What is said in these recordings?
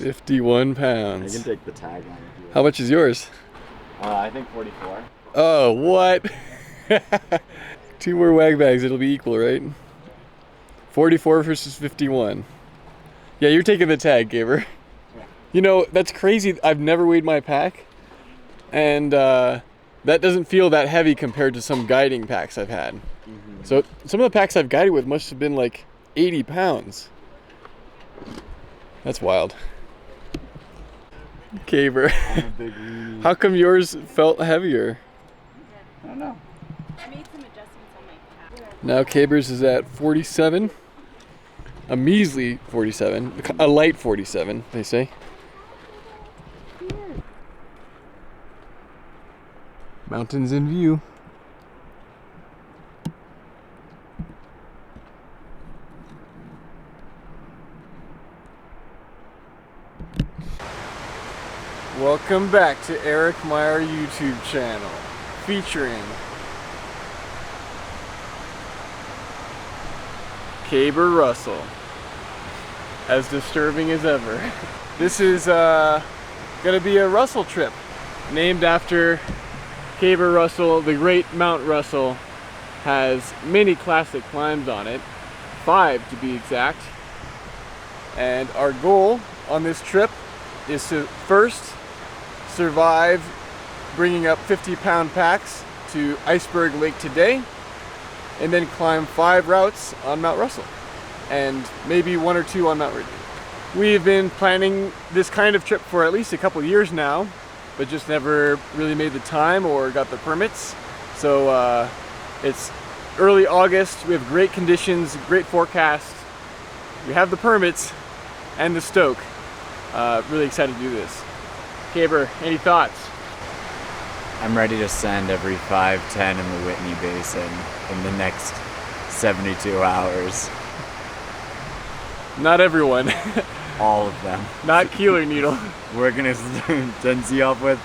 51 I pounds. can take the tag on it. How much is yours? I think 44. Oh, what? 2 more wag bags, it'll be equal, right? 44 versus 51. Yeah, you're taking the tag, Gaber. Yeah. You know, that's crazy. I've never weighed my pack, and that doesn't feel that heavy compared to some guiding packs I've had. Mm-hmm. So some of the packs I've guided with must have been like 80 pounds. That's wild. Gaber, I'm a big weenie. how come yours felt heavier? I don't know. I made some adjustments on my pack. Now Caber's is at 47. A measly 47. A light 47, they say. Mountains in view. Welcome back to Eric Meyer YouTube channel, featuring Caber Russell, as disturbing as ever. This is gonna be a Russell trip, named after Caber Russell. The great Mount Russell has many classic climbs on it, 5 to be exact. And our goal on this trip is to first survive bringing up 50-pound packs to Iceberg Lake today, and then climb 5 routes on Mount Russell, and maybe 1 or 2 on Mount Whitney. We've been planning this kind of trip for at least a couple years now, but just never really made the time or got the permits. So it's early August, we have great conditions, great forecast, we have the permits and the stoke. Really excited to do this. Caber, any thoughts? I'm ready to send every 5'10" in the Whitney Basin in the next 72 hours. Not everyone. All of them. Not Keeler Needle. We're gonna send you up with.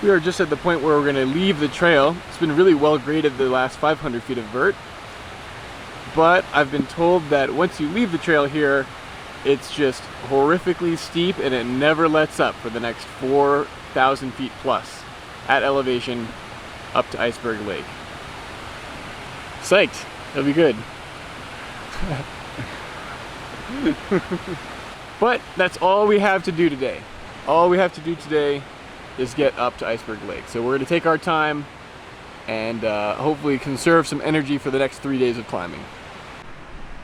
We are just at the point where we're going to leave the trail. It's been really well graded the last 500 feet of vert, but I've been told that once you leave the trail here, it's just horrifically steep and it never lets up for the next 4,000 feet plus at elevation up to Iceberg Lake. Psyched. It'll be good. But that's all we have to do today. All we have to do today is get up to Iceberg Lake. So we're going to take our time and hopefully conserve some energy for the next 3 days of climbing.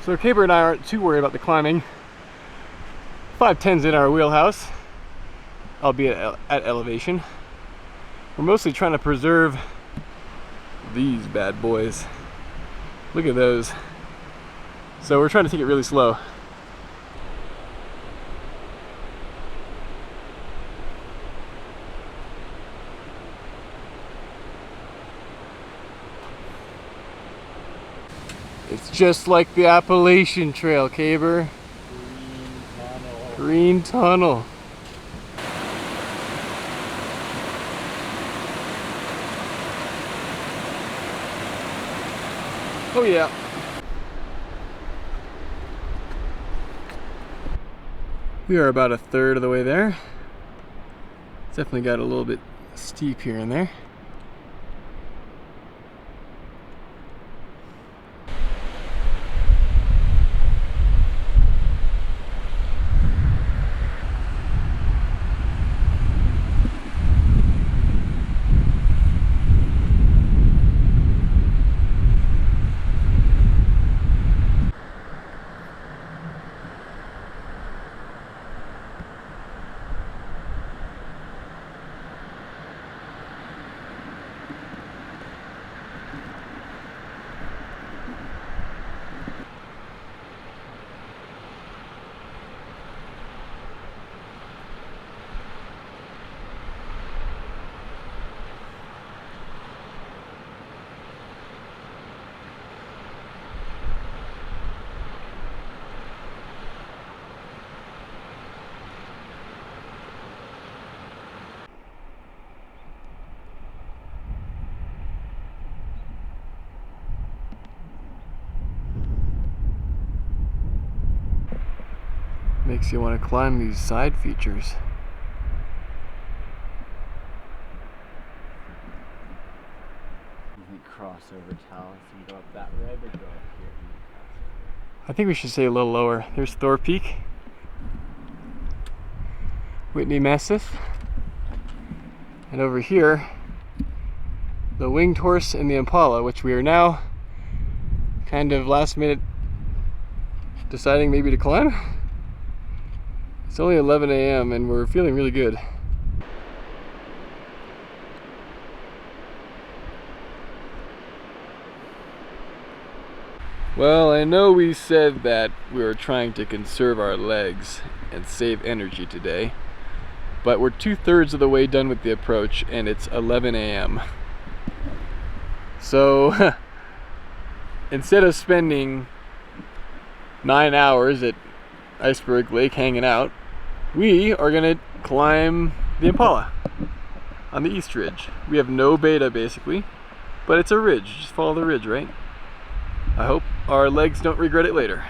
So Caber and I aren't too worried about the climbing. 5'10's in our wheelhouse, albeit at elevation. We're mostly trying to preserve these bad boys. Look at those. So we're trying to take it really slow. It's just like the Appalachian Trail, Caber. Green tunnel. Oh yeah. We are about a third of the way there. It's definitely got a little bit steep here and there. Makes you want to climb these side features. You think crossover talus and go up that way, but go up here. I think we should stay a little lower. There's Thor Peak, Whitney Massif, and over here, the Winged Horse and the Impala, which we are now kind of last minute deciding maybe to climb. It's only 11 a.m. and we're feeling really good. Well, I know we said that we were trying to conserve our legs and save energy today, but we're 2/3 of the way done with the approach and it's 11 a.m. So instead of spending 9 hours at Iceberg Lake hanging out, we are gonna climb the Impala on the East Ridge. We have no beta basically, but it's a ridge. Just follow the ridge, right? I hope our legs don't regret it later.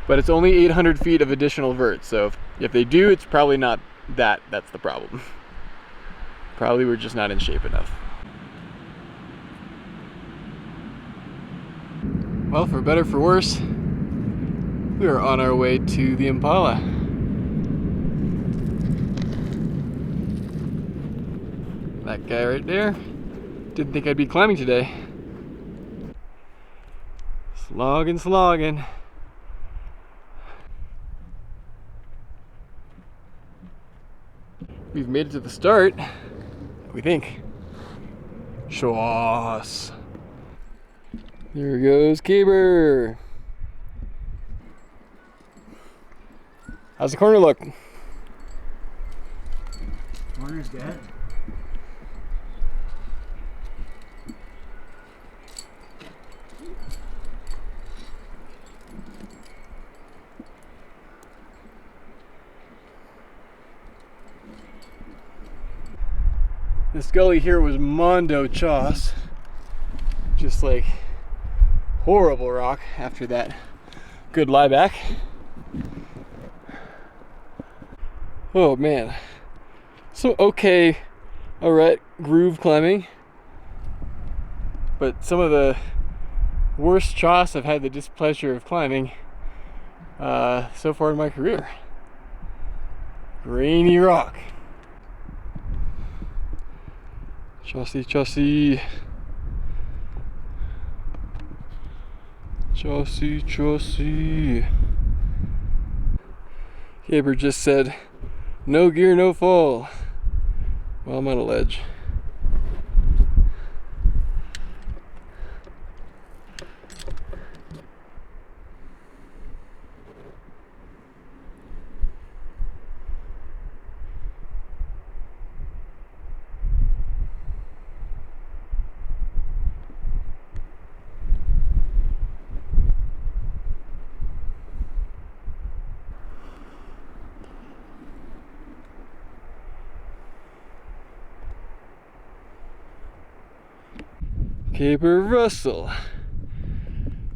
But it's only 800 feet of additional vert, so if they do, it's probably not that's the problem. Probably we're just not in shape enough. Well, for better for worse, we are on our way to the Impala. That guy right there didn't think I'd be climbing today. Slogging, slogging. We've made it to the start, we think. Show us. There goes Caber. How's the corner look? Corner's good. This gully here was Mondo Choss. Just like horrible rock after that good lie back. Oh man. So okay, alright, groove climbing. But some of the worst choss I've had the displeasure of climbing so far in my career. Grainy rock. Chossy, chossy. Chossy, chossy. Caber just said, no gear, no fall. Well, I'm on a ledge. Caber Russell,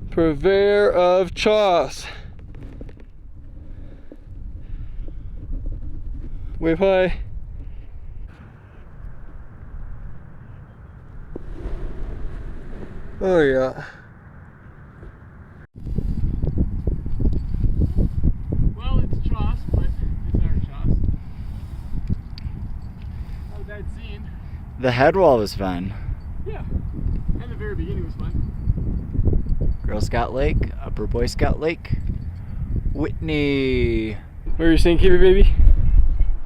purveyor of choss. Wave high. Oh yeah. Well, it's choss, but it's our choss. Not a bad scene. The head wall was fun. Yeah. And the very beginning was fun. Girl Scout Lake, Upper Boy Scout Lake, Whitney. What were you saying, Caber baby?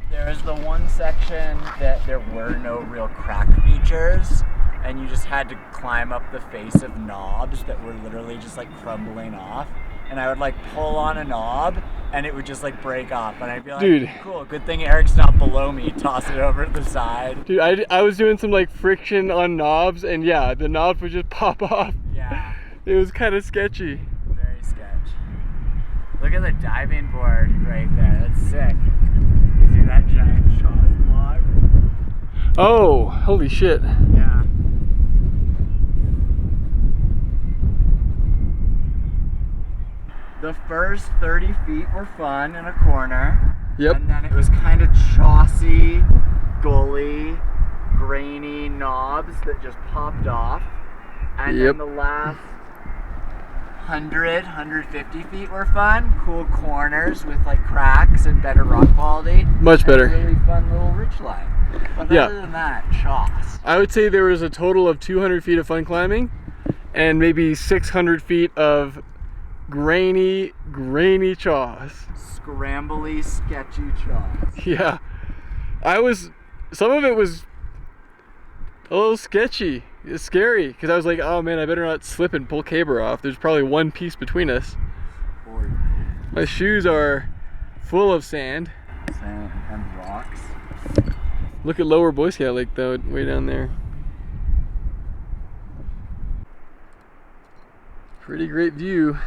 There was the one section that there were no real crack features, and you just had to climb up the face of knobs that were literally just like crumbling off. And I would like pull on a knob and it would just like break off, and I'd be like, dude, cool, good thing Eric's not below me, toss it over to the side. Dude, I was doing some like friction on knobs, and yeah, the knobs would just pop off. Yeah. It was kind of sketchy. Very sketch. Look at the diving board right there, that's sick. You see that giant choss block? Oh, holy shit. Yeah. The first 30 feet were fun in a corner. Yep. And then it was kind of chossy, gully, grainy knobs that just popped off. And Yep. then the last 100, 150 feet were fun. Cool corners with like cracks and better rock quality. Much better. And a really fun little ridge line. But Yeah. other than that, choss. I would say there was a total of 200 feet of fun climbing and maybe 600 feet of grainy chaws. Scrambly, sketchy choss. Yeah. Some of it was a little sketchy. It's scary because I was like, oh man, I better not slip and pull caber off. There's probably one piece between us. My shoes are full of sand. Sand and rocks. Look at Lower Boy Scout Lake though, way down there. Pretty great view.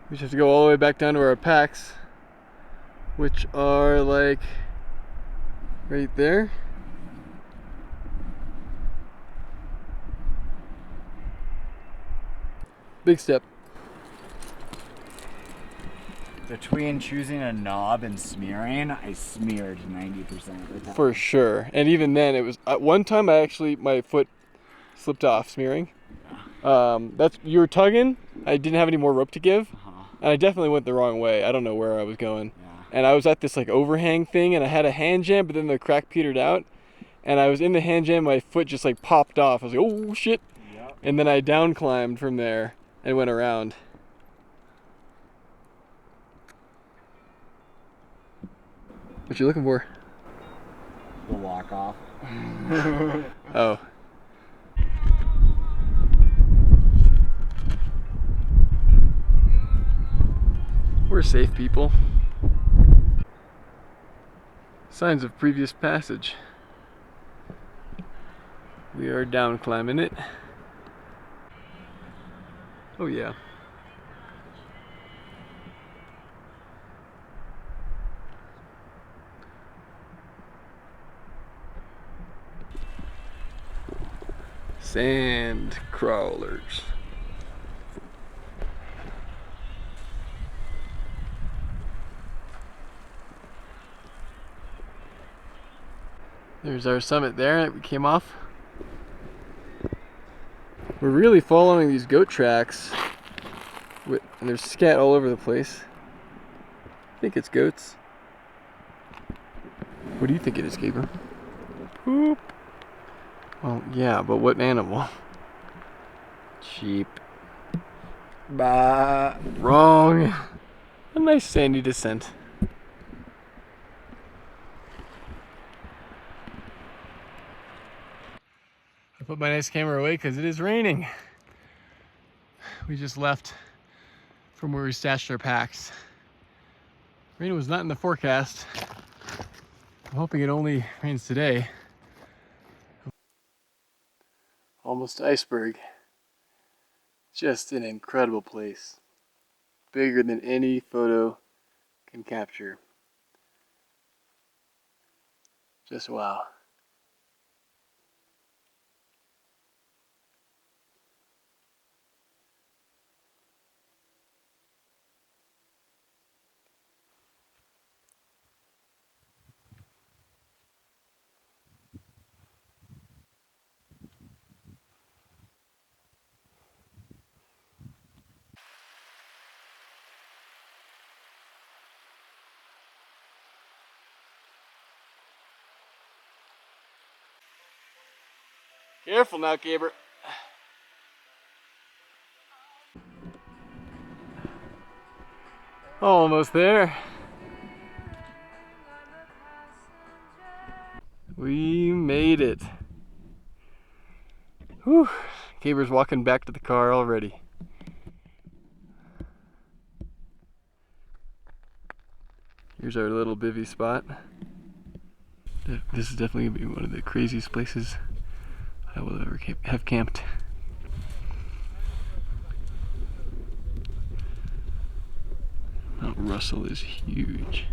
We just have to go all the way back down to our packs, which are like right there. Big step. Between choosing a knob and smearing, I smeared 90% of the time. For sure. And even then, it was one time my foot slipped off smearing. You were tugging. I didn't have any more rope to give, and I definitely went the wrong way. I don't know where I was going. Yeah. And I was at this like overhang thing, and I had a hand jam, but then the crack petered out, and I was in the hand jam. My foot just like popped off. I was like, oh shit! Yep. And then I down climbed from there and went around. What you looking for? The walk off. Oh. We're safe, people. Signs of previous passage. We are down climbing it. Oh yeah. Sand crawlers. There's our summit there that we came off. We're really following these goat tracks, and there's scat all over the place. I think it's goats. What do you think it is, Gaber? Poop. Well, yeah, but what animal? Sheep. Bah. Wrong. A nice sandy descent. I put my nice camera away because it is raining. We just left from where we stashed our packs. Rain was not in the forecast. I'm hoping it only rains today. Almost to Iceberg. Just an incredible place. Bigger than any photo can capture. Just wow. Careful now, Gaber. Almost there. We made it. Whew. Gaber's walking back to the car already. Here's our little bivvy spot. This is definitely gonna be one of the craziest places I will ever have camped. Mount Russell is huge.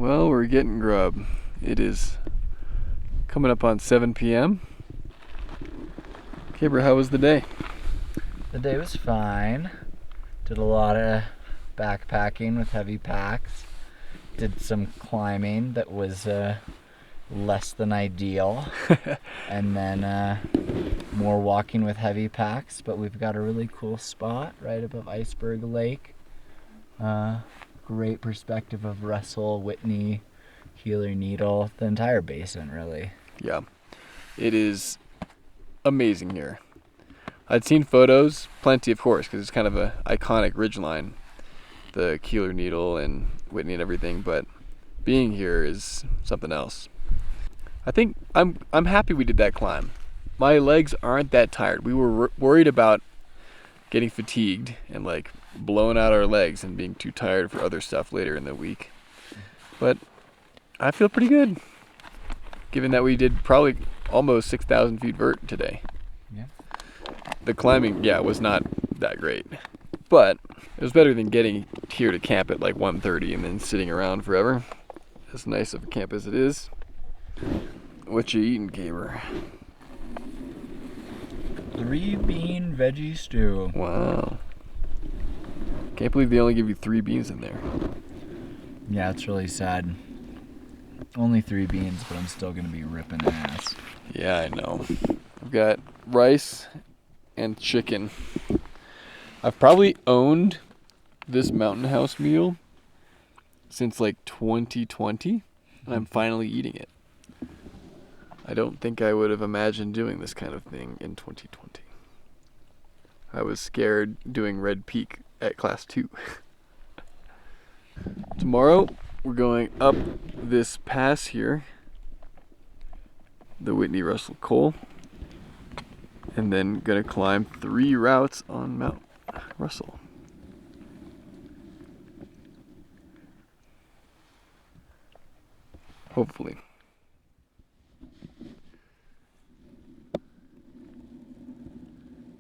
Well, we're getting grub. It is coming up on 7 p.m. Caber, how was the day? The day was fine. Did a lot of backpacking with heavy packs. Did some climbing that was less than ideal. And then more walking with heavy packs. But we've got a really cool spot right above Iceberg Lake. Great perspective of Russell, Whitney, Healer Needle, the entire basin, really. Yeah, it is amazing here. I'd seen photos, plenty of course, because it's kind of a iconic ridgeline, the Keeler Needle and Whitney and everything, but being here is something else. I think I'm happy we did that climb. My legs aren't that tired. We were worried about getting fatigued and like blowing out our legs and being too tired for other stuff later in the week. But I feel pretty good, given that we did probably almost 6,000 feet vert today. Yeah. The climbing, yeah, was not that great, but it was better than getting here to camp at like 1:30 and then sitting around forever. As nice of a camp as it is. What you eating, Caber? 3-bean veggie stew. Wow. Can't believe they only give you 3 beans in there. Yeah, it's really sad. Only 3 beans, but I'm still gonna be ripping ass. Yeah, I know. I've got rice and chicken. I've probably owned this Mountain House meal since like 2020, and I'm finally eating it. I don't think I would have imagined doing this kind of thing in 2020. I was scared doing Red Peak at class 2. Tomorrow, we're going up this pass here, the Whitney Russell Cole, and then gonna climb 3 routes on Mount Russell. Hopefully.